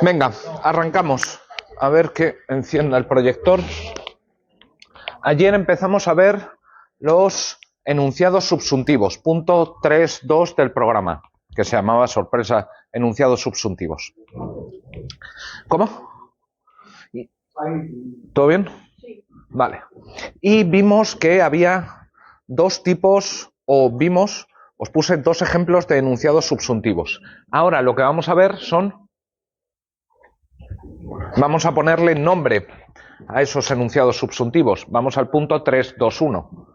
Venga, arrancamos. A ver que encienda el proyector. Ayer empezamos a ver los enunciados subsuntivos, punto 3.2 del programa, que se llamaba sorpresa, enunciados subsuntivos. ¿Cómo? ¿Todo bien? Sí. Vale. Y vimos que había dos tipos, os puse dos ejemplos de enunciados subsuntivos. Ahora lo que vamos a ver vamos a ponerle nombre a esos enunciados subsuntivos. Vamos al punto 3.2.1.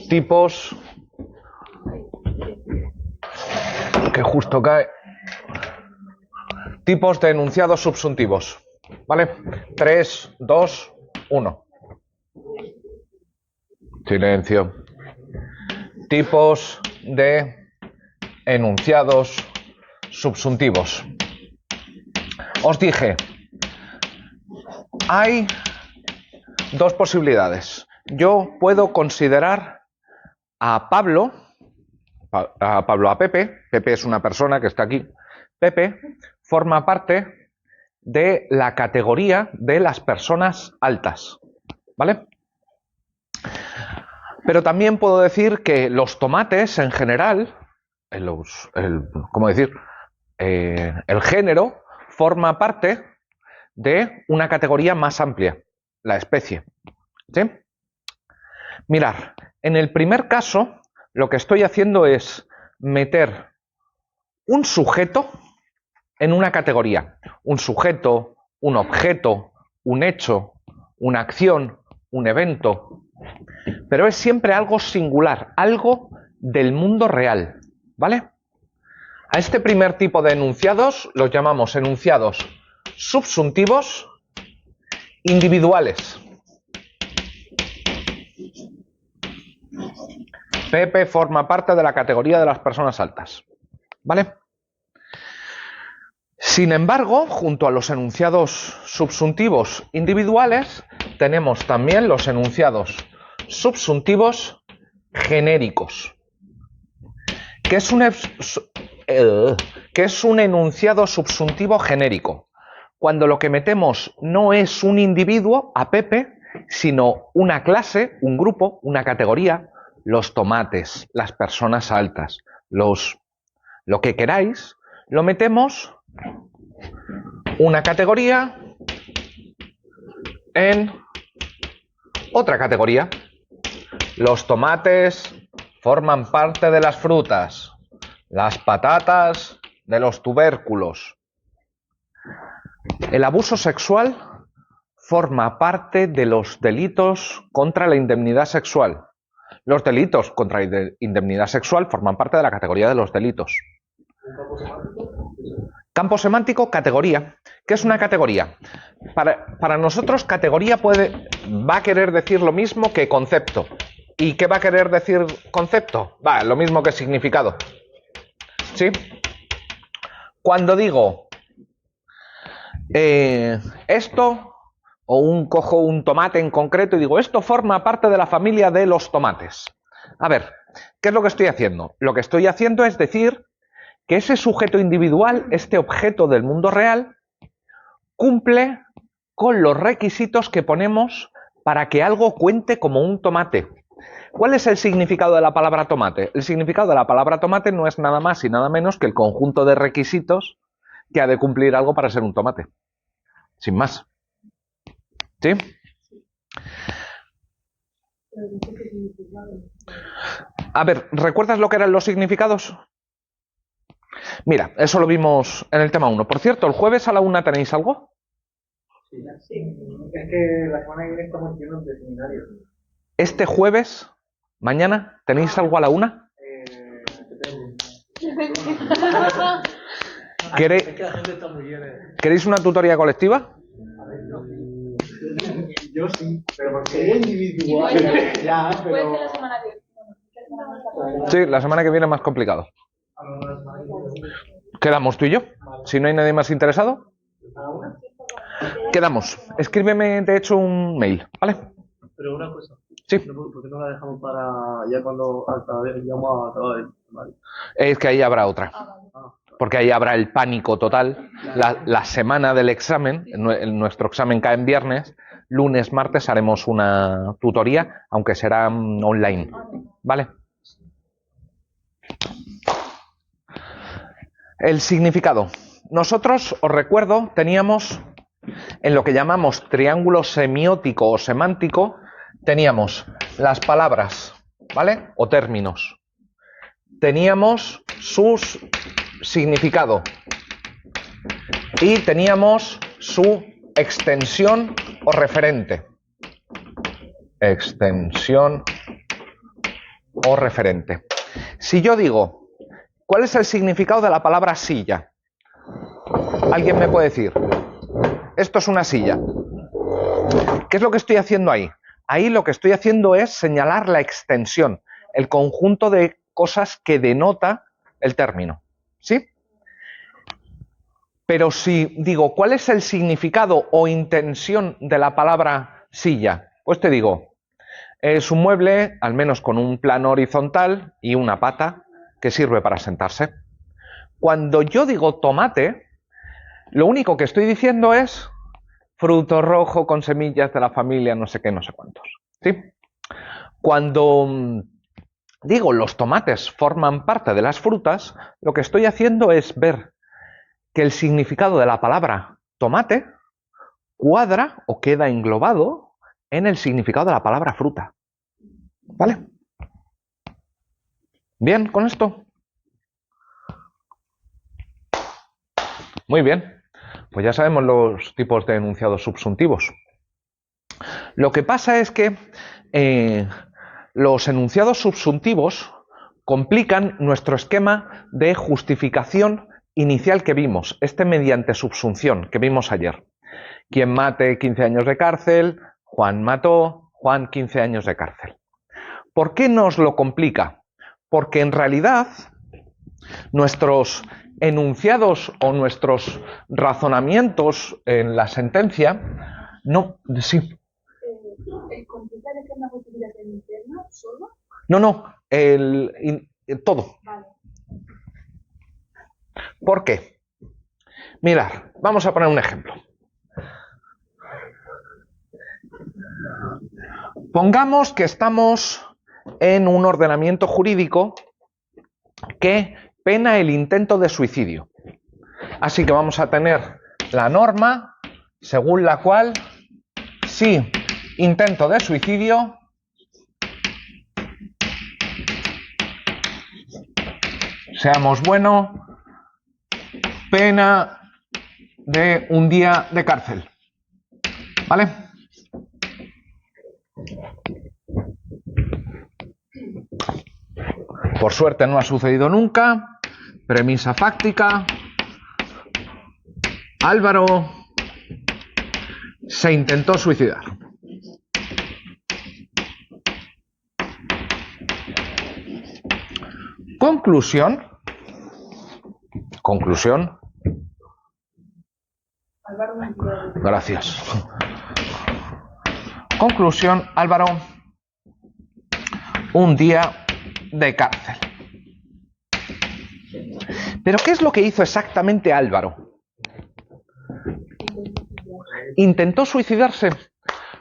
Tipos, que justo cae. Tipos de enunciados subsuntivos. ¿Vale? 3, 2, 1. Silencio. Tipos de enunciados subsuntivos. Os dije, hay dos posibilidades. Yo puedo considerar a Pepe. Pepe es una persona que está aquí. Pepe forma parte de la categoría de las personas altas, ¿vale? Pero también puedo decir que los tomates en general, el género forma parte de una categoría más amplia, la especie, ¿sí? Mirad, en el primer caso lo que estoy haciendo es meter un sujeto en una categoría. Un sujeto, un objeto, un hecho, una acción, un evento. Pero es siempre algo singular, algo del mundo real, ¿vale? A este primer tipo de enunciados los llamamos enunciados subsuntivos individuales. Pepe forma parte de la categoría de las personas altas, ¿vale? Sin embargo, junto a los enunciados subsuntivos individuales, tenemos también los enunciados subsuntivos genéricos. ¿Qué es un enunciado subsuntivo genérico? Cuando lo que metemos no es un individuo, a Pepe, sino una clase, un grupo, una categoría, los tomates, las personas altas, lo que queráis, lo metemos una categoría en otra categoría. Los tomates forman parte de las frutas, las patatas de los tubérculos. El abuso sexual forma parte de los delitos contra la indemnidad sexual. Los delitos contra la indemnidad sexual forman parte de la categoría de los delitos. Campo semántico, categoría. ¿Qué es una categoría? Para nosotros, categoría va a querer decir lo mismo que concepto. ¿Y qué va a querer decir concepto? Lo mismo que significado. ¿Sí? Cuando digo esto, cojo un tomate en concreto y digo, esto forma parte de la familia de los tomates. A ver, ¿qué es lo que estoy haciendo? Lo que estoy haciendo es decir que ese sujeto individual, este objeto del mundo real, cumple con los requisitos que ponemos para que algo cuente como un tomate. ¿Cuál es el significado de la palabra tomate? El significado de la palabra tomate no es nada más y nada menos que el conjunto de requisitos que ha de cumplir algo para ser un tomate. Sin más. ¿Sí? A ver, ¿recuerdas lo que eran los significados? Mira, eso lo vimos en el tema 1. Por cierto, ¿el jueves a la 1 tenéis algo? Sí. Es que la semana que viene estamos llenos de seminarios. Este jueves, mañana, ¿tenéis algo a la 1? ¿Queréis una tutoría colectiva? Yo sí, pero porque es individual. Ya, pero... Sí, la semana que viene es más complicado. ¿Quedamos tú y yo? Si no hay nadie más interesado. Quedamos. Escríbeme, de hecho, un mail, ¿vale? Pero una cosa. Sí. ¿Por qué no la dejamos para ya cuando vayamos a acabar? ¿Vale? Es que ahí habrá otra. porque ahí habrá el pánico total. La semana del examen, nuestro examen cae en viernes, lunes, martes haremos una tutoría, aunque será online, ¿vale? El significado. Nosotros, os recuerdo, teníamos en lo que llamamos triángulo semiótico o semántico, teníamos las palabras, ¿vale? O términos. Teníamos su significado y teníamos su extensión o referente. Extensión o referente. Si yo digo, ¿cuál es el significado de la palabra silla? ¿Alguien me puede decir? Esto es una silla. ¿Qué es lo que estoy haciendo ahí? Ahí lo que estoy haciendo es señalar la extensión, el conjunto de cosas que denota el término. ¿Sí? Pero si digo, ¿cuál es el significado o intención de la palabra silla? Pues te digo, es un mueble, al menos con un plano horizontal y una pata, que sirve para sentarse. Cuando yo digo tomate, lo único que estoy diciendo es fruto rojo con semillas de la familia no sé qué, no sé cuántos. ¿Sí? Cuando digo los tomates forman parte de las frutas, lo que estoy haciendo es ver que el significado de la palabra tomate cuadra o queda englobado en el significado de la palabra fruta. ¿Vale? ¿Bien con esto? Muy bien. Pues ya sabemos los tipos de enunciados subsuntivos. Lo que pasa es que los enunciados subsuntivos complican nuestro esquema de justificación inicial que vimos, mediante subsunción que vimos ayer. Quien mate 15 años de cárcel, Juan mató, Juan 15 años de cárcel. ¿Por qué nos lo complica? Porque en realidad nuestros enunciados o nuestros razonamientos en la sentencia no... Sí. ¿El complicar es una justificación interna solo? No, todo. Vale. ¿Por qué? Mirad, vamos a poner un ejemplo. Pongamos que estamos en un ordenamiento jurídico que pena el intento de suicidio. Así que vamos a tener la norma según la cual si intento de suicidio seamos bueno, pena de 1 día de cárcel. ¿Vale? Por suerte no ha sucedido nunca. Premisa fáctica. Álvaro se intentó suicidar. Conclusión. Gracias. Conclusión, Álvaro, 1 día de cárcel. ¿Pero qué es lo que hizo exactamente Álvaro? ¿Intentó suicidarse?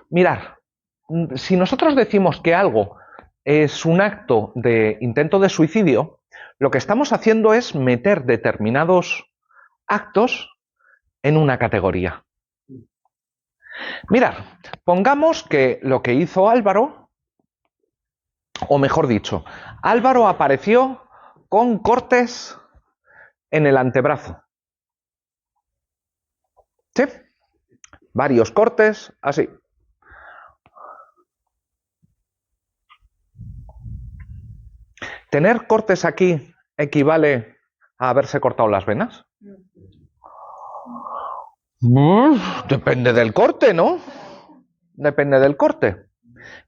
Mirad, si nosotros decimos que algo es un acto de intento de suicidio, lo que estamos haciendo es meter determinados actos en una categoría. Mirad, pongamos que lo que hizo Álvaro, o mejor dicho, Álvaro apareció con cortes en el antebrazo. ¿Sí? Varios cortes, así. ¿Tener cortes aquí equivale a haberse cortado las venas? Depende del corte, ¿no? Depende del corte.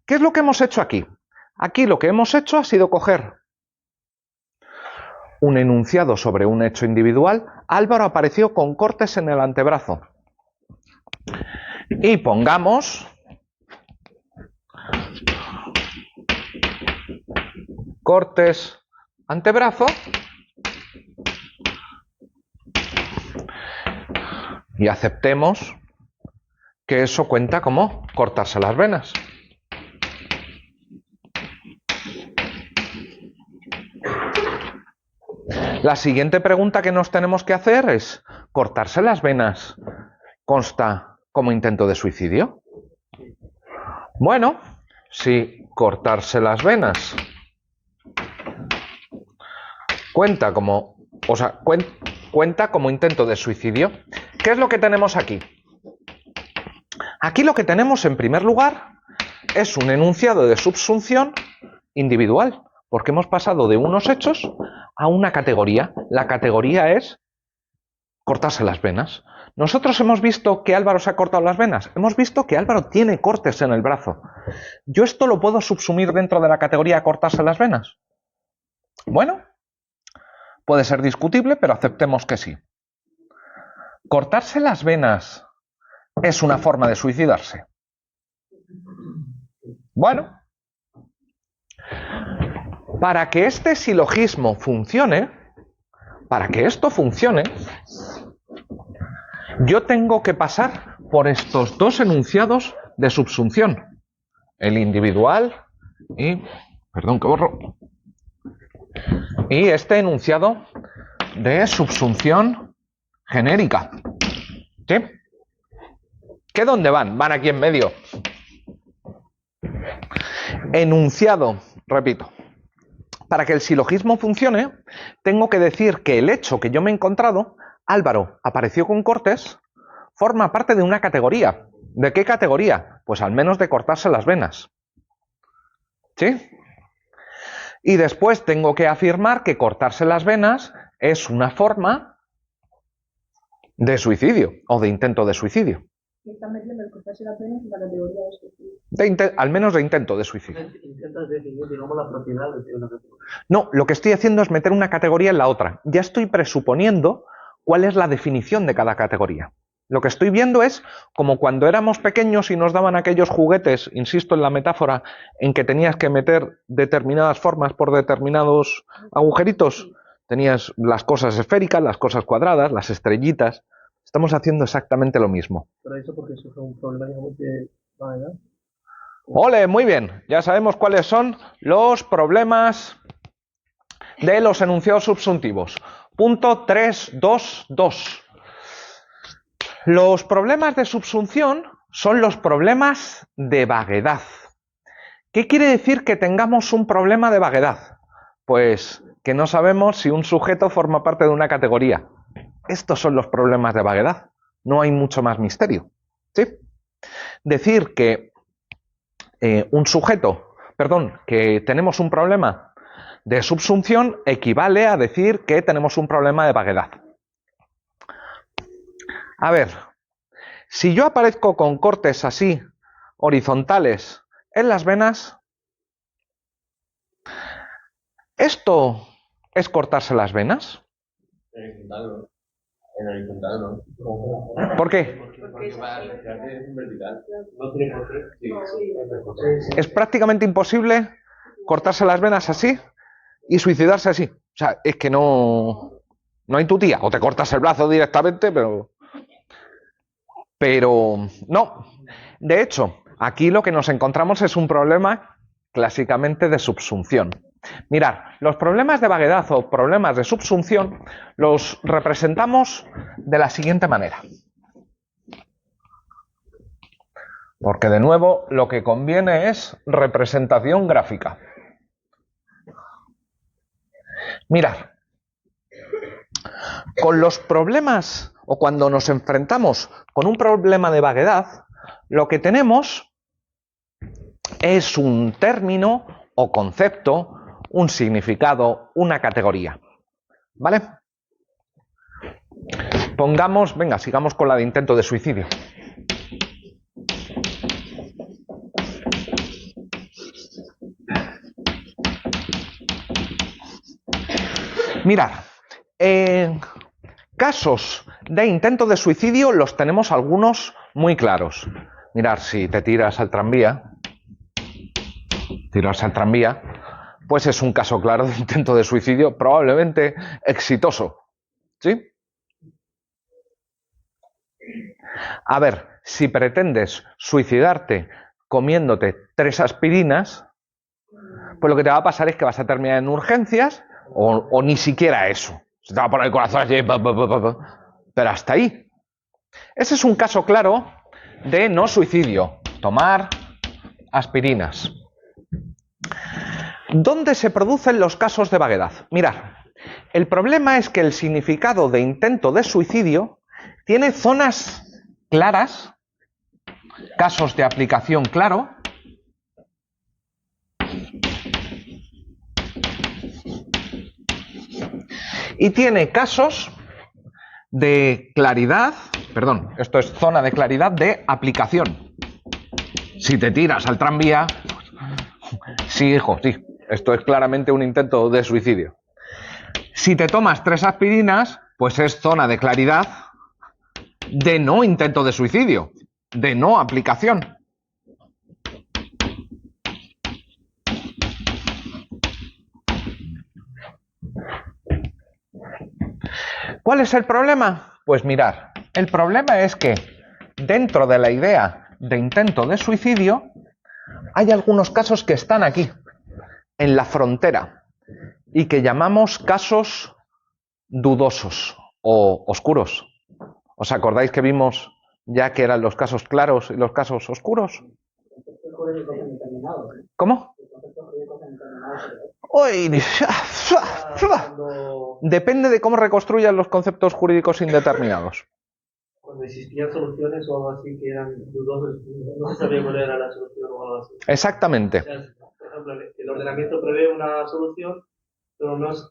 ¿Qué es lo que hemos hecho aquí? Aquí lo que hemos hecho ha sido coger un enunciado sobre un hecho individual. Álvaro apareció con cortes en el antebrazo. Y pongamos cortes antebrazo Y aceptemos que eso cuenta como cortarse las venas. La siguiente pregunta que nos tenemos que hacer es, ¿cortarse las venas consta como intento de suicidio? Bueno, si cortarse las venas cuenta como intento de suicidio, ¿qué es lo que tenemos aquí? Aquí lo que tenemos en primer lugar es un enunciado de subsunción individual, porque hemos pasado de unos hechos a una categoría. La categoría es cortarse las venas. Nosotros hemos visto que Álvaro se ha cortado las venas. Hemos visto que Álvaro tiene cortes en el brazo. ¿Yo esto lo puedo subsumir dentro de la categoría cortarse las venas? Bueno, puede ser discutible, pero aceptemos que sí. ¿Cortarse las venas es una forma de suicidarse? Bueno, para que este silogismo funcione, para que esto funcione, yo tengo que pasar por estos dos enunciados de subsunción, el individual y, y este enunciado de subsunción genérica. ¿Sí? ¿Qué dónde van? Van aquí en medio. Enunciado, repito. Para que el silogismo funcione, tengo que decir que el hecho que yo me he encontrado, Álvaro apareció con cortes, forma parte de una categoría. ¿De qué categoría? Pues al menos de cortarse las venas. ¿Sí? Y después tengo que afirmar que cortarse las venas es una forma de suicidio o de intento de suicidio. Están metiendo el cortarse las venas en la categoría de suicidio. Al menos de intento de suicidio. Intentas definir, digamos, la propiedad de una categoría. No, lo que estoy haciendo es meter una categoría en la otra. Ya estoy presuponiendo cuál es la definición de cada categoría. Lo que estoy viendo es como cuando éramos pequeños y nos daban aquellos juguetes, insisto en la metáfora, en que tenías que meter determinadas formas por determinados agujeritos. Tenías las cosas esféricas, las cosas cuadradas, las estrellitas. Estamos haciendo exactamente lo mismo. Pero eso porque surge un problema, digamos, de vaguedad. ¡Ole! Muy bien. Ya sabemos cuáles son los problemas de los enunciados subsuntivos. Punto 3.2.2. Los problemas de subsunción son los problemas de vaguedad. ¿Qué quiere decir que tengamos un problema de vaguedad? Pues que no sabemos si un sujeto forma parte de una categoría. Estos son los problemas de vaguedad. No hay mucho más misterio. ¿Sí? Decir que que tenemos un problema de subsunción equivale a decir que tenemos un problema de vaguedad. A ver, si yo aparezco con cortes así, horizontales, en las venas, ¿esto es cortarse las venas? En horizontal no. ¿Por qué? Porque va a en vertical. No tiene por qué. Es prácticamente imposible cortarse las venas así y suicidarse así. O sea, es que no hay tu tía. O te cortas el brazo directamente, pero no. De hecho, aquí lo que nos encontramos es un problema clásicamente de subsunción. Mirad, los problemas de vaguedad o problemas de subsunción los representamos de la siguiente manera. Porque de nuevo lo que conviene es representación gráfica. Mirad, con los problemas o cuando nos enfrentamos con un problema de vaguedad, lo que tenemos es un término o concepto, un significado, una categoría. ¿Vale? Sigamos con la de intento de suicidio. Mirad, casos de intento de suicidio los tenemos algunos muy claros. Mirad, si te tiras al tranvía, pues es un caso claro de intento de suicidio, probablemente exitoso. ¿Sí? A ver, si pretendes suicidarte comiéndote 3 aspirinas, pues lo que te va a pasar es que vas a terminar en urgencias o ni siquiera eso. Se te va a poner el corazón así, pero hasta ahí. Ese es un caso claro de no suicidio, tomar aspirinas. ¿Dónde se producen los casos de vaguedad? Mirad, el problema es que el significado de intento de suicidio tiene zonas claras, casos de aplicación claro, y tiene casos de claridad, perdón, esto es zona de claridad de aplicación. Si te tiras al tranvía, sí, hijo, sí, esto es claramente un intento de suicidio. Si te tomas 3 aspirinas, pues es zona de claridad de no intento de suicidio, de no aplicación. ¿Cuál es el problema? Pues mirar, el problema es que dentro de la idea de intento de suicidio hay algunos casos que están aquí, en la frontera, y que llamamos casos dudosos o oscuros. ¿Os acordáis que vimos ya que eran los casos claros y los casos oscuros? ¿Cómo? Uy, depende de cómo reconstruyan los conceptos jurídicos indeterminados. Cuando existían soluciones o algo así que eran dudosas, no se sabía cuál era la solución o algo así. Exactamente. O sea, por ejemplo, el ordenamiento prevé una solución, pero no se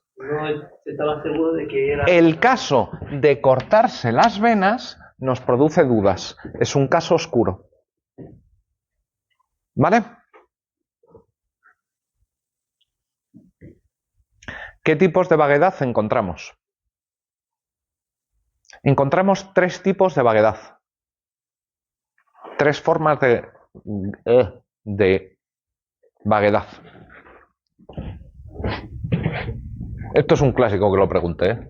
estaba seguro de que era... El caso de cortarse las venas nos produce dudas. Es un caso oscuro. ¿Vale? ¿Qué tipos de vaguedad encontramos? Encontramos 3 tipos de vaguedad. 3 formas de vaguedad. Esto es un clásico que lo pregunté, ¿eh?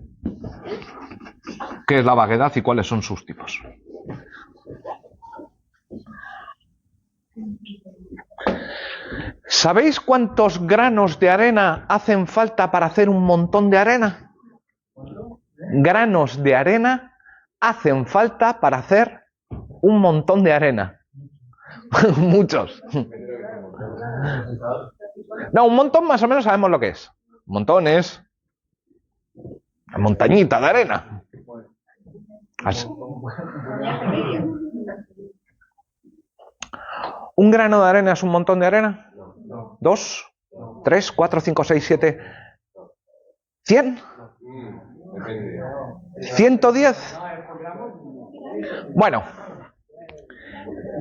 ¿Qué es la vaguedad y cuáles son sus tipos? ¿Sabéis cuántos granos de arena hacen falta para hacer un montón de arena? Granos de arena hacen falta para hacer un montón de arena. Muchos. No, un montón más o menos sabemos lo que es. Un montón es una montañita de arena. Así. ¿Un grano de arena es un montón de arena? 2, 3, 4, 5, 6, 7, 100, 110. Bueno,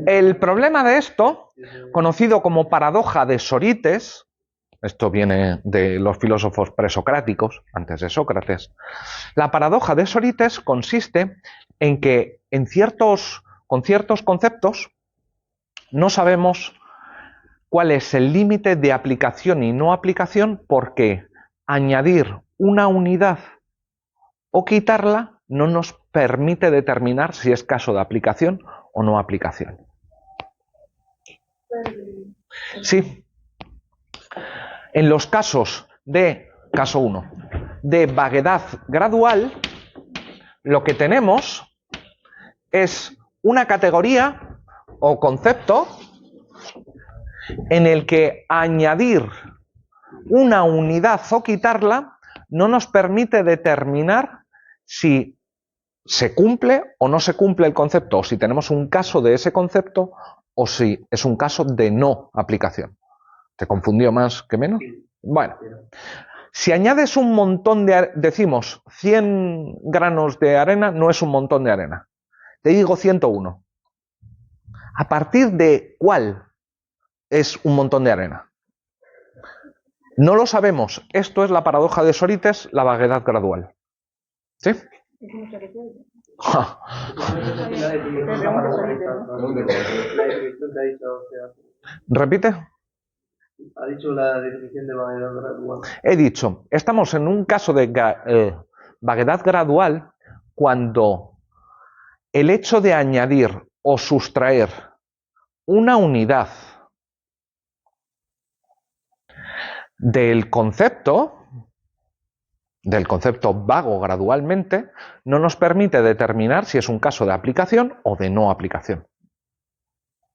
el problema de esto, conocido como paradoja de Sorites, esto viene de los filósofos presocráticos, antes de Sócrates, la paradoja de Sorites consiste en que con ciertos conceptos no sabemos cuál es el límite de aplicación y no aplicación, porque añadir una unidad o quitarla no nos permite determinar si es caso de aplicación o no aplicación. Sí. En los casos de, caso 1, de vaguedad gradual, lo que tenemos es una categoría o concepto en el que añadir una unidad o quitarla no nos permite determinar si se cumple o no se cumple el concepto, o si tenemos un caso de ese concepto o si es un caso de no aplicación. ¿Te confundió más que menos? Bueno, si añades un montón de, decimos 100 granos de arena, no es un montón de arena. Te digo 101. ¿A partir de cuál es un montón de arena? No lo sabemos. Esto es la paradoja de Sorites, la vaguedad gradual. ¿Sí? ¿Repite? Ha dicho la definición de vaguedad gradual. He dicho, estamos en un caso de vaguedad gradual cuando el hecho de añadir o sustraer una unidad del concepto vago gradualmente, no nos permite determinar si es un caso de aplicación o de no aplicación.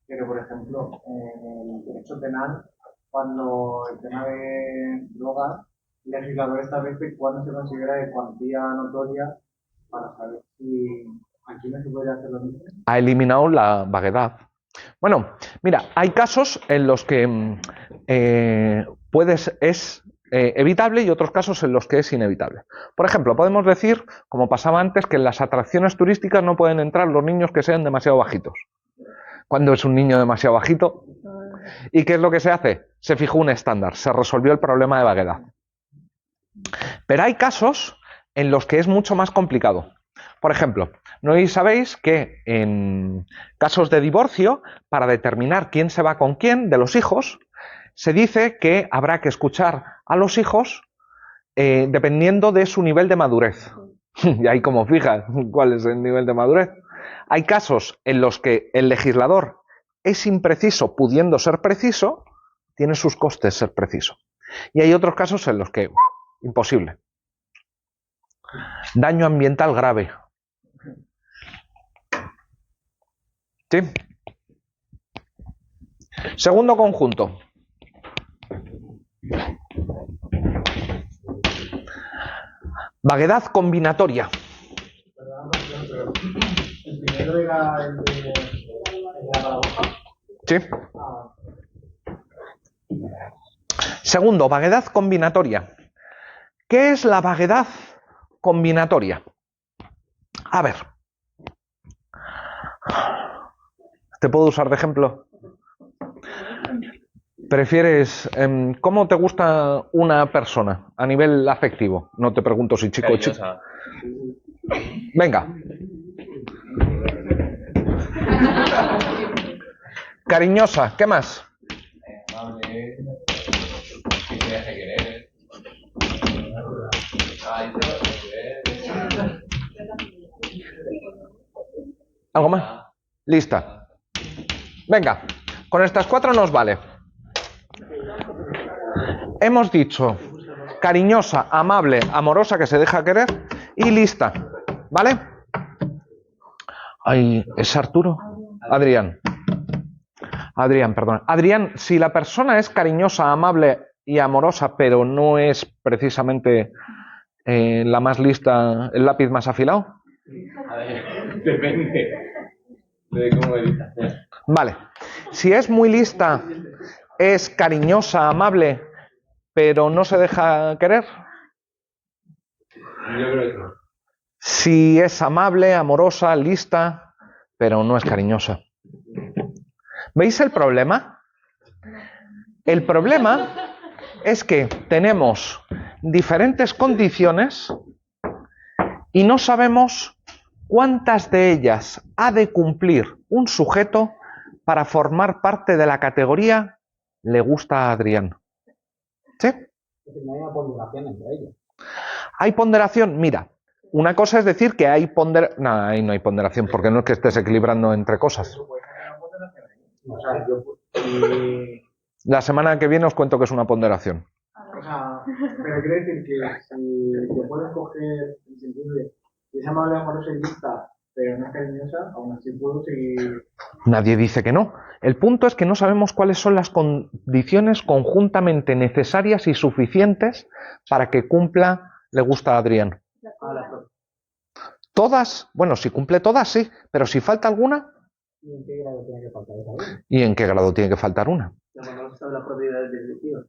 Pero, por ejemplo, en el derecho penal, cuando el tema de drogas, el legislador establece cuándo se considera de cuantía notoria para saber si aquí no se puede hacer lo mismo. Ha eliminado la vaguedad. Bueno, mira, hay casos en los que es evitable y otros casos en los que es inevitable. Por ejemplo, podemos decir, como pasaba antes, que en las atracciones turísticas no pueden entrar los niños que sean demasiado bajitos. ¿Cuándo es un niño demasiado bajito? ¿Y qué es lo que se hace? Se fijó un estándar, se resolvió el problema de vaguedad. Pero hay casos en los que es mucho más complicado. Por ejemplo, no sabéis que en casos de divorcio, para determinar quién se va con quién de los hijos, se dice que habrá que escuchar a los hijos dependiendo de su nivel de madurez. Y ahí como fijas cuál es el nivel de madurez. Hay casos en los que el legislador es impreciso pudiendo ser preciso, tiene sus costes ser preciso. Y hay otros casos en los que imposible. Daño ambiental grave. ¿Sí? Segundo conjunto. Vaguedad combinatoria. El primero era el de la paradoja. Sí. Segundo, vaguedad combinatoria. ¿Qué es la vaguedad combinatoria? A ver. ¿Te puedo usar de ejemplo? ¿Prefieres cómo te gusta una persona a nivel afectivo? No te pregunto si chico o chica. Venga. Cariñosa, ¿qué más? Amable, que te deje querer. Ay, te deje querer. ¿Algo más? Lista. Venga, con estas 4 nos vale. Hemos dicho cariñosa, amable, amorosa, que se deja querer y lista. ¿Vale? Ay, ¿es Arturo? Adrián. Adrián, perdón. Adrián, si la persona es cariñosa, amable y amorosa, pero no es precisamente la más lista, el lápiz más afilado. A ver, depende de cómo editas. Vale. Si es muy lista, es cariñosa, amable, pero no se deja querer. Yo creo que no. Si es amable, amorosa, lista, pero no es cariñosa. ¿Veis el problema? El problema es que tenemos diferentes condiciones y no sabemos cuántas de ellas ha de cumplir un sujeto para formar parte de la categoría le gusta a Adrián. ¿Sí? No hay una ponderación entre ellos. ¿Hay ponderación? Mira, una cosa es decir que hay ponderación. No, ahí no hay ponderación porque no es que estés equilibrando entre cosas. O sea, yo... La semana que viene os cuento que es una ponderación. O sea, pero quiere decir que si te puedes coger el sentido de si es amable, amorosa y lista, pero no es cariñosa, aún así puedo seguir. Nadie dice que no. El punto es que no sabemos cuáles son las condiciones conjuntamente necesarias y suficientes para que cumpla le gusta a Adrián. Todas, bueno, si cumple todas, sí, pero si falta alguna. ¿Y en qué grado tiene que faltar esa? ¿Y en qué grado tiene que faltar una? Cuando no se sabe las propiedades del líquido.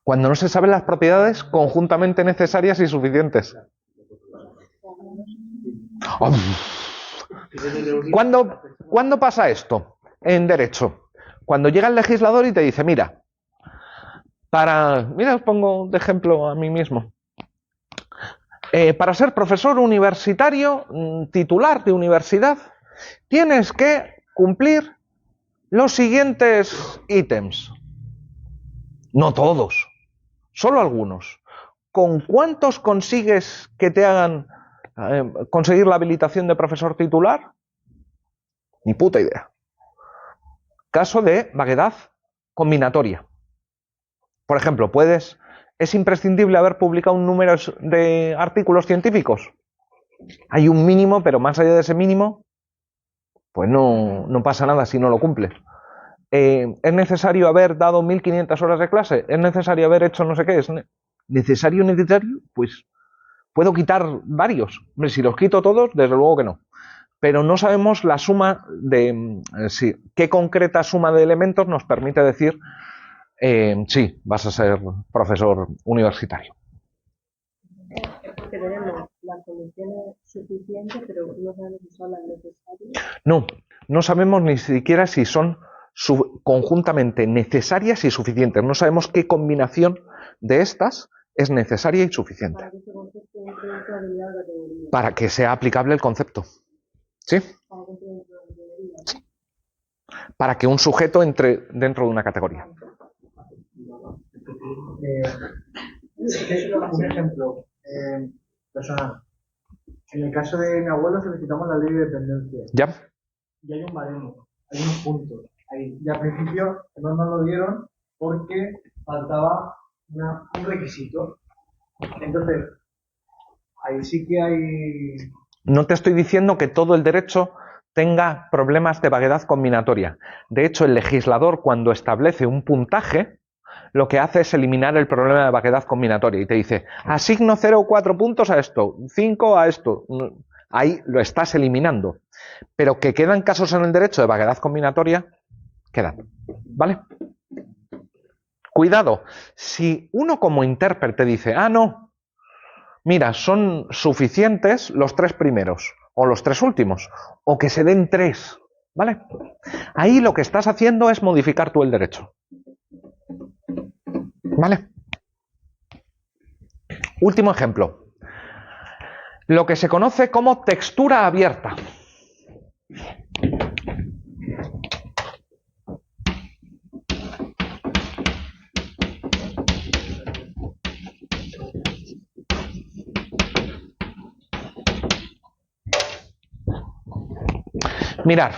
Cuando no se saben las propiedades conjuntamente necesarias y suficientes. ¿Cuándo pasa esto en derecho? Cuando llega el legislador y te dice, mira, os pongo de ejemplo a mí mismo. Para ser profesor universitario, titular de universidad, tienes que cumplir los siguientes ítems. No todos, solo algunos. ¿Con cuántos consigues que te hagan conseguir la habilitación de profesor titular? Ni puta idea. Caso de vaguedad combinatoria. Por ejemplo, ¿es imprescindible haber publicado un número de artículos científicos? Hay un mínimo, pero más allá de ese mínimo, pues no pasa nada si no lo cumple. ¿Es necesario haber dado 1500 horas de clase? ¿Es necesario haber hecho no sé qué? ¿Es necesario? Pues puedo quitar varios. Si los quito todos, desde luego que no. Pero no sabemos la suma de... qué concreta suma de elementos nos permite decir sí, vas a ser profesor universitario. Es porque tenemos las condiciones suficientes, pero no sabemos si son las necesarias. No sabemos ni siquiera si son conjuntamente necesarias y suficientes. No sabemos qué combinación de estas es necesaria y suficiente. Para que este concepto entre dentro de la categoría. Para que sea aplicable el concepto. ¿Sí? Para que entre dentro de la categoría, ¿no? Para que un sujeto entre dentro de una categoría. Un ejemplo personal. En el caso de mi abuelo solicitamos la ley de dependencia. ¿Ya? Y hay un baremo, hay unos puntos. Ahí. Y al principio no nos lo dieron porque faltaba un requisito. Entonces, ahí sí que hay... No te estoy diciendo que todo el derecho tenga problemas de vaguedad combinatoria. De hecho, el legislador, cuando establece un puntaje, lo que hace es eliminar el problema de vaguedad combinatoria y te dice, asigno 0,4 puntos a esto, 5 a esto. Ahí lo estás eliminando. Pero que quedan casos en el derecho de vaguedad combinatoria, quedan. ¿Vale? Cuidado, si uno como intérprete dice, no, mira, son suficientes los 3 primeros o los 3 últimos, o que se den 3, ¿vale? Ahí lo que estás haciendo es modificar tú el derecho. ¿Vale? Último ejemplo. Lo que se conoce como textura abierta. Mirad,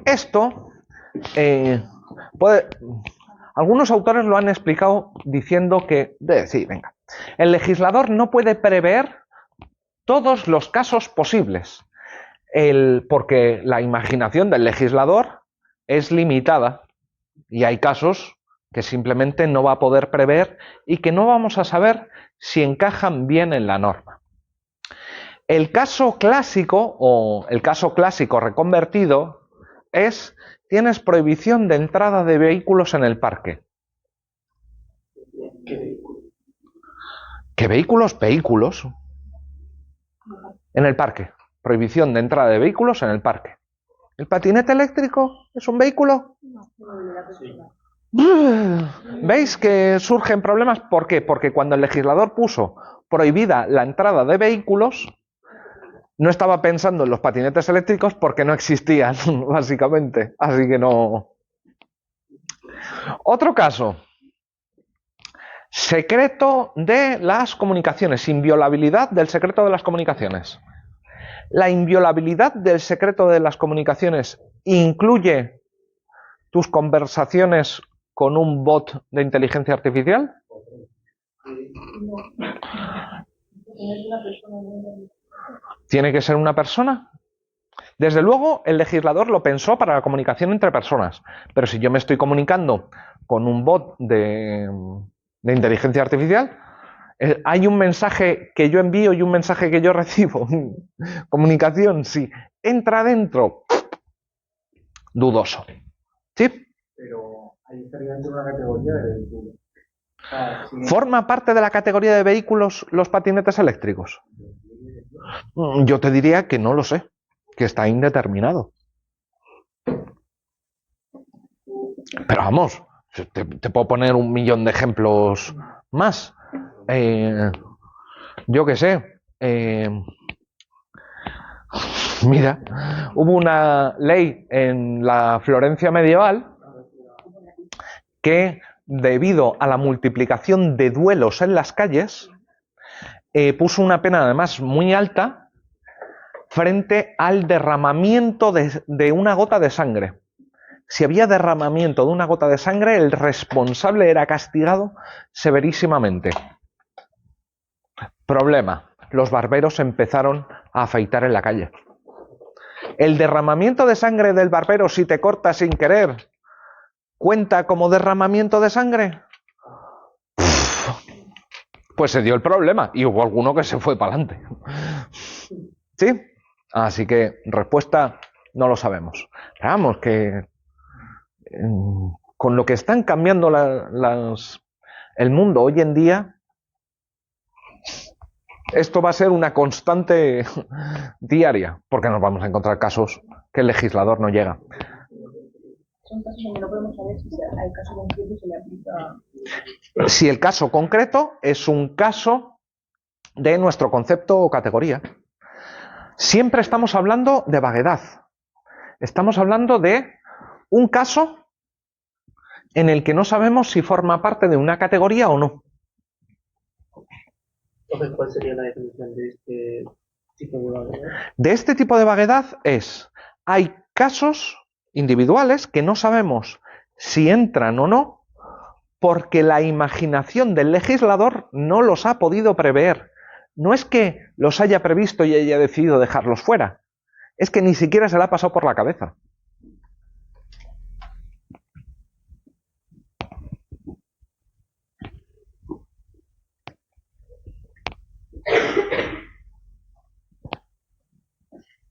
esto algunos autores lo han explicado diciendo que, sí, venga, el legislador no puede prever todos los casos posibles, porque la imaginación del legislador es limitada y hay casos que simplemente no va a poder prever y que no vamos a saber si encajan bien en la norma. El caso clásico o el caso clásico reconvertido es: tienes prohibición de entrada de vehículos en el parque. ¿Qué vehículos? Vehículos. En el parque. Prohibición de entrada de vehículos en el parque. ¿El patinete eléctrico es un vehículo? ¿Veis que surgen problemas? ¿Por qué? Porque cuando el legislador puso prohibida la entrada de vehículos, no estaba pensando en los patinetes eléctricos porque no existían, básicamente. Así que no. Otro caso. Secreto de las comunicaciones. Inviolabilidad del secreto de las comunicaciones. ¿La inviolabilidad del secreto de las comunicaciones incluye tus conversaciones con un bot de inteligencia artificial? ¿Tiene que ser una persona? Desde luego, el legislador lo pensó para la comunicación entre personas. Pero si yo me estoy comunicando con un bot de inteligencia artificial, hay un mensaje que yo envío y un mensaje que yo recibo. Comunicación, sí. Entra dentro. Dudoso. ¿Sí? Pero ahí estaría dentro de una categoría de vehículos. ¿Forma parte de la categoría de vehículos los patinetes eléctricos? Yo te diría que no lo sé, que está indeterminado. Pero vamos, te puedo poner 1.000.000 de ejemplos más. Yo qué sé. Mira, hubo una ley en la Florencia medieval que, debido a la multiplicación de duelos en las calles, puso una pena además muy alta frente al derramamiento de una gota de sangre. Si había derramamiento de una gota de sangre, el responsable era castigado severísimamente. Problema: los barberos empezaron a afeitar en la calle. El derramamiento de sangre del barbero, si te corta sin querer, ¿cuenta como derramamiento de sangre? Pues se dio el problema y hubo alguno que se fue para adelante. ¿Sí? Así que, respuesta, no lo sabemos. Pero vamos, que con lo que están cambiando el mundo hoy en día, esto va a ser una constante diaria, porque nos vamos a encontrar casos que el legislador no llega. Son casos donde no podemos saber si al caso concreto se le aplica. Si el caso concreto es un caso de nuestro concepto o categoría. Siempre estamos hablando de vaguedad. Estamos hablando de un caso en el que no sabemos si forma parte de una categoría o no. Entonces, ¿cuál sería la definición de este tipo de vaguedad? De este tipo de vaguedad hay casos individuales que no sabemos si entran o no porque la imaginación del legislador no los ha podido prever. No es que los haya previsto y haya decidido dejarlos fuera, es que ni siquiera se le ha pasado por la cabeza.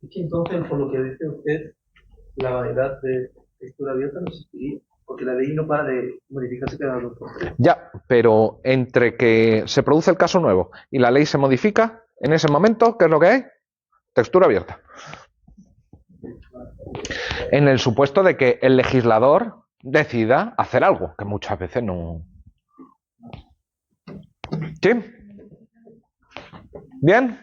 Es que entonces, por lo que dice usted, la vaguedad de textura abierta no existiría, porque la ley no para de modificarse cada 2 por 3. Ya, pero entre que se produce el caso nuevo y la ley se modifica, en ese momento, ¿qué es lo que hay? Textura abierta. En el supuesto de que el legislador decida hacer algo, que muchas veces no. ¿Sí? ¿Bien?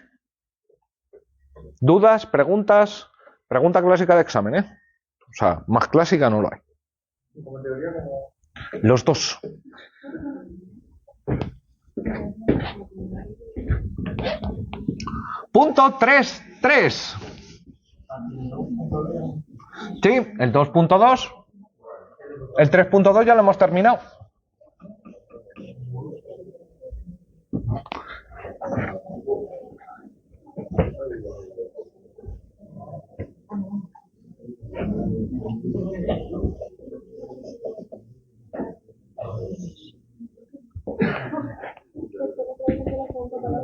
¿Dudas? ¿Preguntas? Pregunta clásica de examen, ¿eh? O sea, más clásica no lo hay. Como teoría, como... Los dos. Punto 3.3. Sí, el 2.2. El 3.2 ya lo hemos terminado.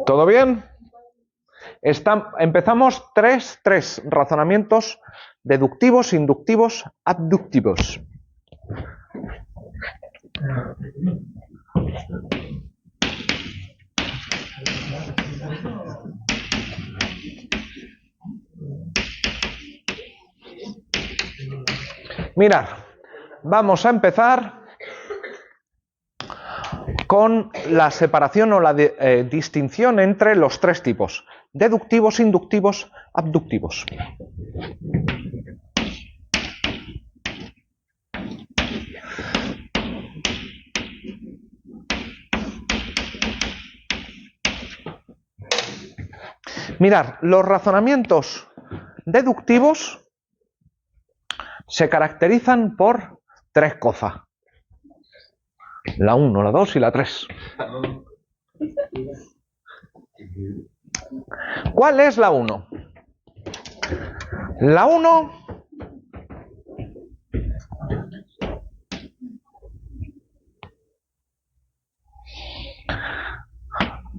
¿Todo bien? Empezamos 3.3. Razonamientos deductivos, inductivos, abductivos. Mirad, vamos a empezar con la separación o la distinción entre los 3 tipos: deductivos, inductivos, abductivos. Mirad, los razonamientos deductivos se caracterizan por 3 cosas. La 1, la 2 y la 3. ¿Cuál es la 1? La 1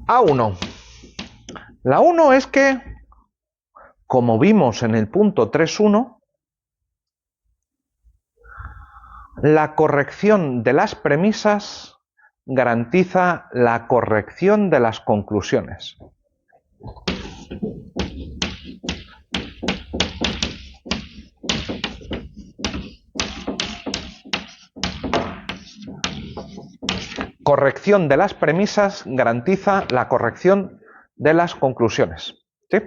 A1. La 1 es que, como vimos en el punto 3.1, la corrección de las premisas garantiza la corrección de las conclusiones. Corrección de las premisas garantiza la corrección de las conclusiones. ¿Sí?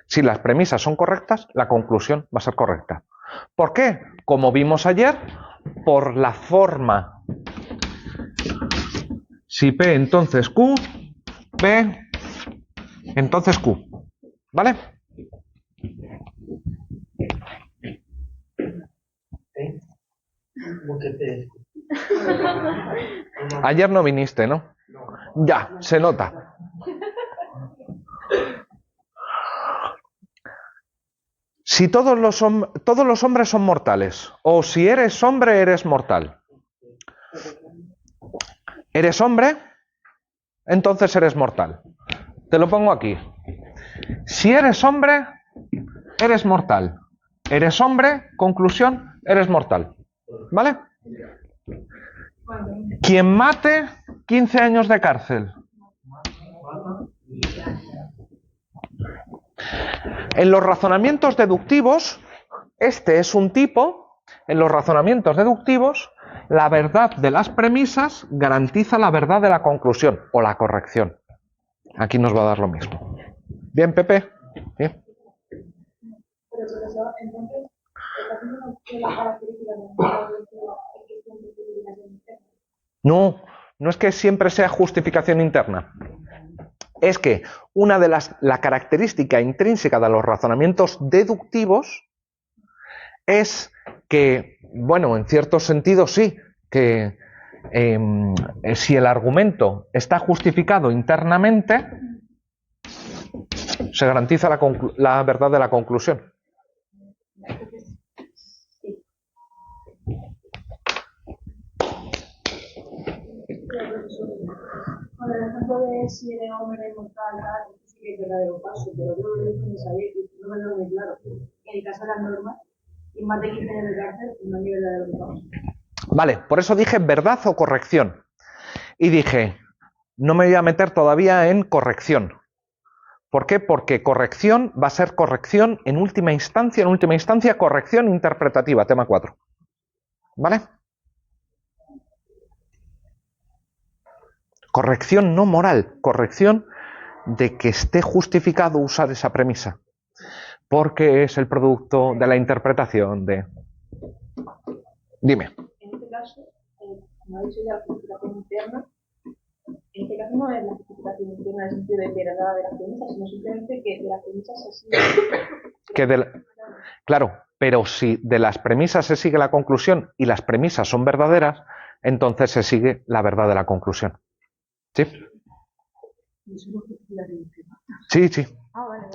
Si las premisas son correctas, la conclusión va a ser correcta. ¿Por qué? Como vimos ayer, por la forma. Si P entonces Q, P entonces Q. ¿Vale? ¿Cómo que te...? Ayer no viniste, ¿no? Ya, se nota. Si todos los hombres son mortales, o si eres hombre, eres mortal. ¿Eres hombre? Entonces eres mortal. Te lo pongo aquí. Si eres hombre, eres mortal. Eres hombre, conclusión, eres mortal. ¿Vale? Quien mate, 15 años de cárcel. En los razonamientos deductivos, este es un tipo, en los razonamientos deductivos, la verdad de las premisas garantiza la verdad de la conclusión o la corrección. Aquí nos va a dar lo mismo. ¿Bien, Pepe? ¿Sí? Pero profesor, entonces, ¿está haciendo que la característica de un modelo es que siempre tiene una interna? No, no es que siempre sea justificación interna. Es que la característica intrínseca de los razonamientos deductivos es que, bueno, en cierto sentido sí, que si el argumento está justificado internamente, se garantiza la verdad de la conclusión. Con el ejemplo de si eres hombre mortal, tal, sí que es verdadero paso, pero yo lo he dicho en esa ley y no me lo muy claro. En el caso de las normas, y más de 15 años de cárcel, no hay verdadero paso. Vale, por eso dije verdad o corrección. Y dije, no me voy a meter todavía en corrección. ¿Por qué? Porque corrección va a ser corrección en última instancia corrección interpretativa, tema 4. ¿Vale? Corrección no moral, corrección de que esté justificado usar esa premisa, porque es el producto de la interpretación de... Dime. En este caso, como ha dicho ya, la justificación interna, en este caso no es la justificación interna en el sentido de verdad de las premisas, sino simplemente que de las premisas se sigue. Claro, pero si de las premisas se sigue la conclusión y las premisas son verdaderas, entonces se sigue la verdad de la conclusión. ¿Sí? Sí, sí.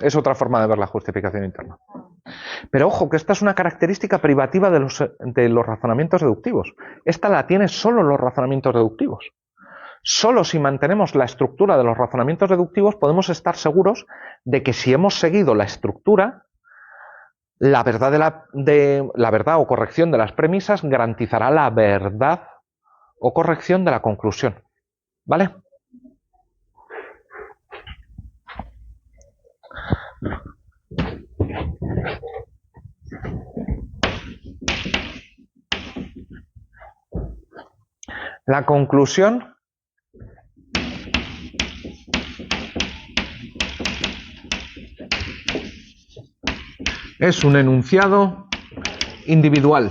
Es otra forma de ver la justificación interna. Pero ojo, que esta es una característica privativa de los razonamientos deductivos. Esta la tienen solo los razonamientos deductivos. Solo si mantenemos la estructura de los razonamientos deductivos podemos estar seguros de que si hemos seguido la estructura, la verdad o corrección de las premisas garantizará la verdad o corrección de la conclusión. ¿Vale? La conclusión es un enunciado individual.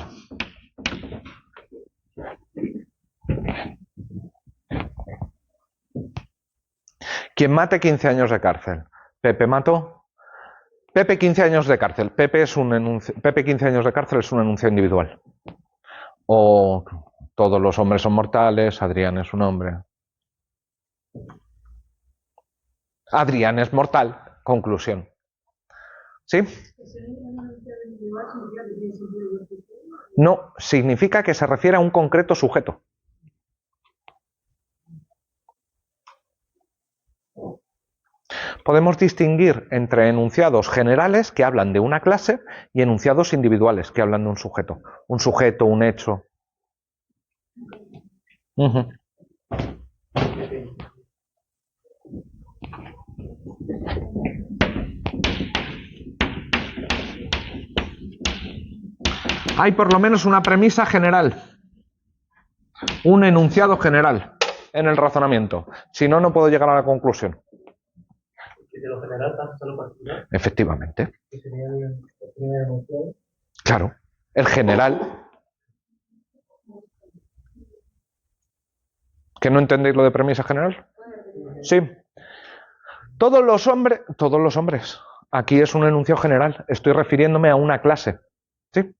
Quien mate 15 años de cárcel. Pepe mató. Pepe 15 años de cárcel. Pepe 15 años de cárcel es un enunciado individual. O todos los hombres son mortales, Adrián es un hombre. Adrián es mortal. Conclusión. ¿Sí? No, significa que se refiere a un concreto sujeto. Podemos distinguir entre enunciados generales que hablan de una clase y enunciados individuales que hablan de un sujeto. Un sujeto, un hecho. Hay por lo menos una premisa general, un enunciado general en el razonamiento. Si no, no puedo llegar a la conclusión. De lo general pasa a lo particular. Efectivamente. Que sería el primer enunciado. Claro, el general. ¿Que no entendéis lo de premisa general? Sí. Todos los hombres. Aquí es un enunciado general. Estoy refiriéndome a una clase. ¿Sí?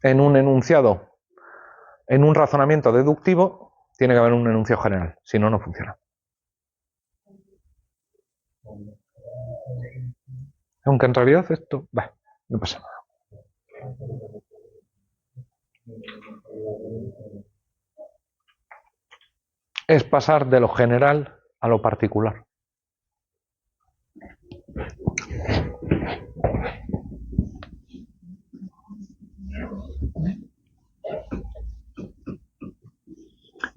En un enunciado En un razonamiento deductivo tiene que haber un enunciado general, si no, no funciona. Aunque en realidad esto, no pasa nada. Es pasar de lo general a lo particular.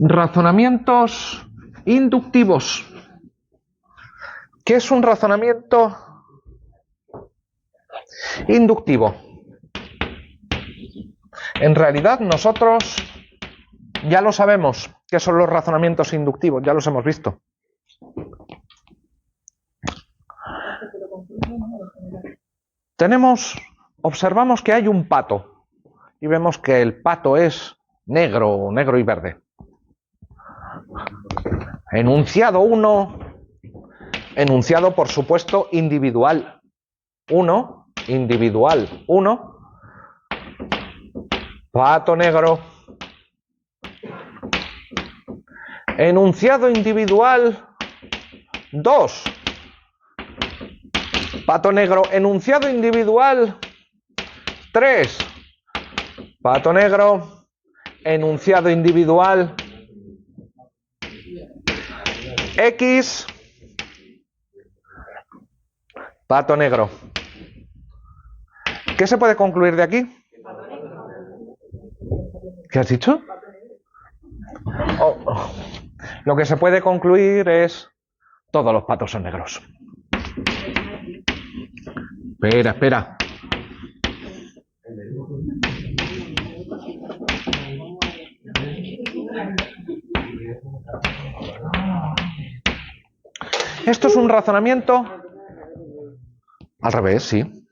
Razonamientos inductivos. ¿Qué es un razonamiento inductivo? En realidad nosotros ya lo sabemos qué son los razonamientos inductivos, ya los hemos visto. Observamos que hay un pato y vemos que el pato es negro y verde. Enunciado 1, enunciado por supuesto individual 1, individual 1, pato negro. Enunciado individual 2, pato negro. Enunciado individual 3, pato negro. Enunciado individual X, pato negro. ¿Qué se puede concluir de aquí? ¿Qué has dicho? Lo que se puede concluir es todos los patos son negros. Espera. Esto es un razonamiento al revés, sí.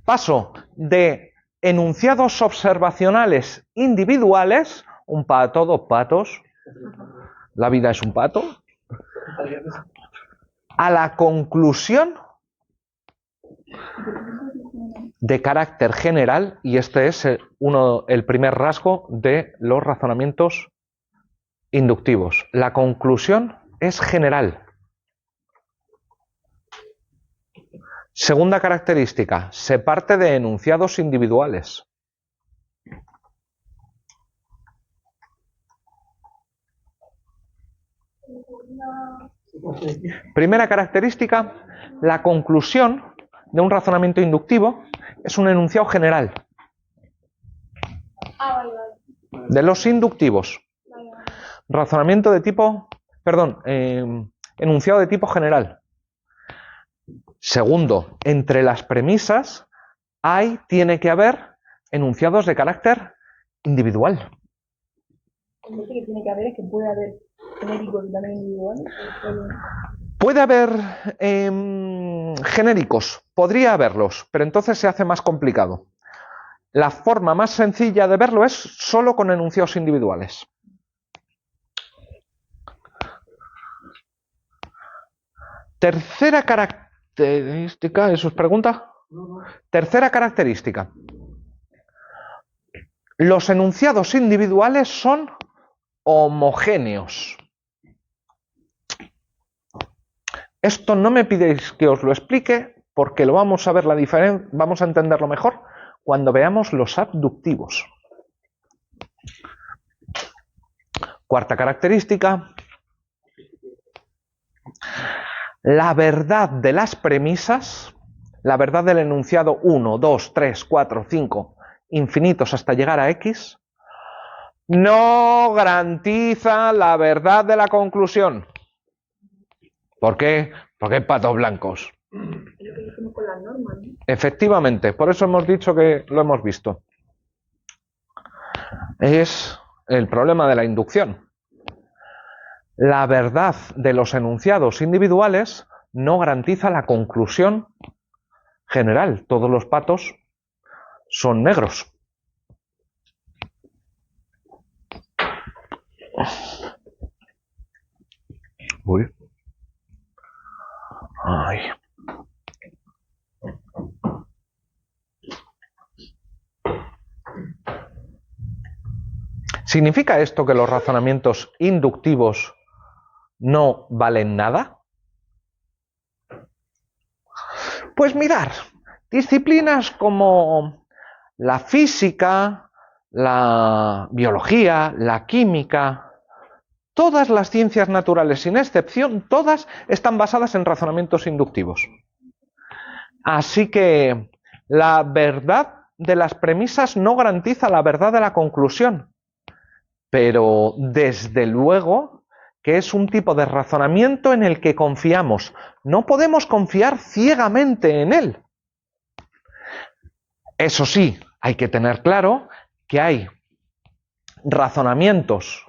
Paso de enunciados observacionales individuales, un pato, dos patos, la vida es un pato, a la conclusión de carácter general, y este es el primer rasgo de los razonamientos inductivos. La conclusión es general. Segunda característica, se parte de enunciados individuales. Primera característica, la conclusión de un razonamiento inductivo es un enunciado general. De los inductivos. Razonamiento de tipo, enunciado de tipo general. Segundo, entre las premisas tiene que haber enunciados de carácter individual. Lo que tiene que haber es que puede haber genéricos y también individuales. Puede haber genéricos, podría haberlos, pero entonces se hace más complicado. La forma más sencilla de verlo es solo con enunciados individuales. Tercera característica, ¿eso es pregunta? Tercera característica. Los enunciados individuales son homogéneos. Esto no me pidéis que os lo explique porque lo vamos a ver vamos a entenderlo mejor cuando veamos los abductivos. Cuarta característica. La verdad de las premisas, la verdad del enunciado 1, 2, 3, 4, 5, infinitos hasta llegar a X, no garantiza la verdad de la conclusión. ¿Por qué? Porque hay patos blancos. Es lo que hicimos con las normas, ¿no? Efectivamente, por eso hemos dicho que lo hemos visto. Es el problema de la inducción. La verdad de los enunciados individuales no garantiza la conclusión general. Todos los patos son negros. Uy. Ay. ¿Significa esto que los razonamientos inductivos no valen nada? Pues mirar, disciplinas como la física, la biología, la química, todas las ciencias naturales sin excepción, todas están basadas en razonamientos inductivos. Así que la verdad de las premisas no garantiza la verdad de la conclusión, pero desde luego que es un tipo de razonamiento en el que confiamos. No podemos confiar ciegamente en él. Eso sí, hay que tener claro que hay razonamientos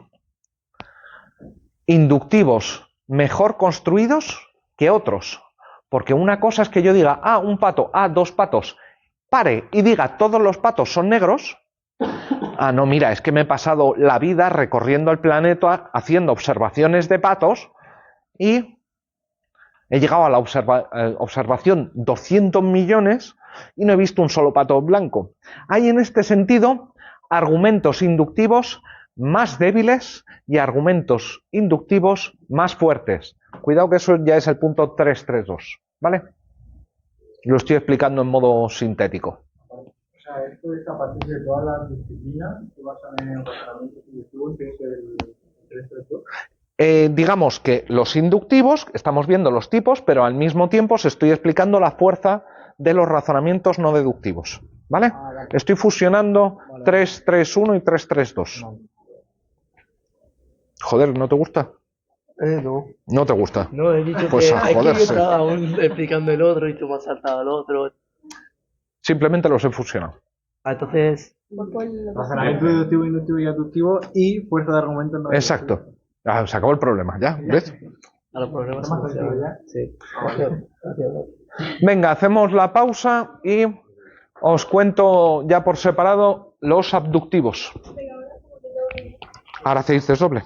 inductivos mejor construidos que otros. Porque una cosa es que yo diga, un pato, dos patos, pare y diga todos los patos son negros. No, mira, es que me he pasado la vida recorriendo el planeta haciendo observaciones de patos y he llegado a la observación 200 millones y no he visto un solo pato blanco. Hay en este sentido argumentos inductivos más débiles y argumentos inductivos más fuertes. Cuidado que eso ya es el punto 332, ¿vale? Lo estoy explicando en modo sintético. O sea, esto es a partir de todas las disciplinas que basan en razonamientos inductivos, que es el 332. Digamos que los inductivos, estamos viendo los tipos, pero al mismo tiempo os estoy explicando la fuerza de los razonamientos no deductivos, ¿vale? Estoy fusionando 331 y 332. Joder, ¿no te gusta? No. ¿No te gusta? No, he dicho Pues que a hay que yo joderse. estaba aún explicando el otro y tú me has saltado el otro. Simplemente los he fusionado. Entonces, Razonamiento deductivo, inductivo y aductivo y fuerza de argumento no Exacto. Se acabó el problema, ¿ya? ¿Ves? a los problemas ¿Más solucionados. ya? Sí. Gracias. Venga, hacemos la pausa y os cuento ya por separado los abductivos. Ahora hacéis desdoble.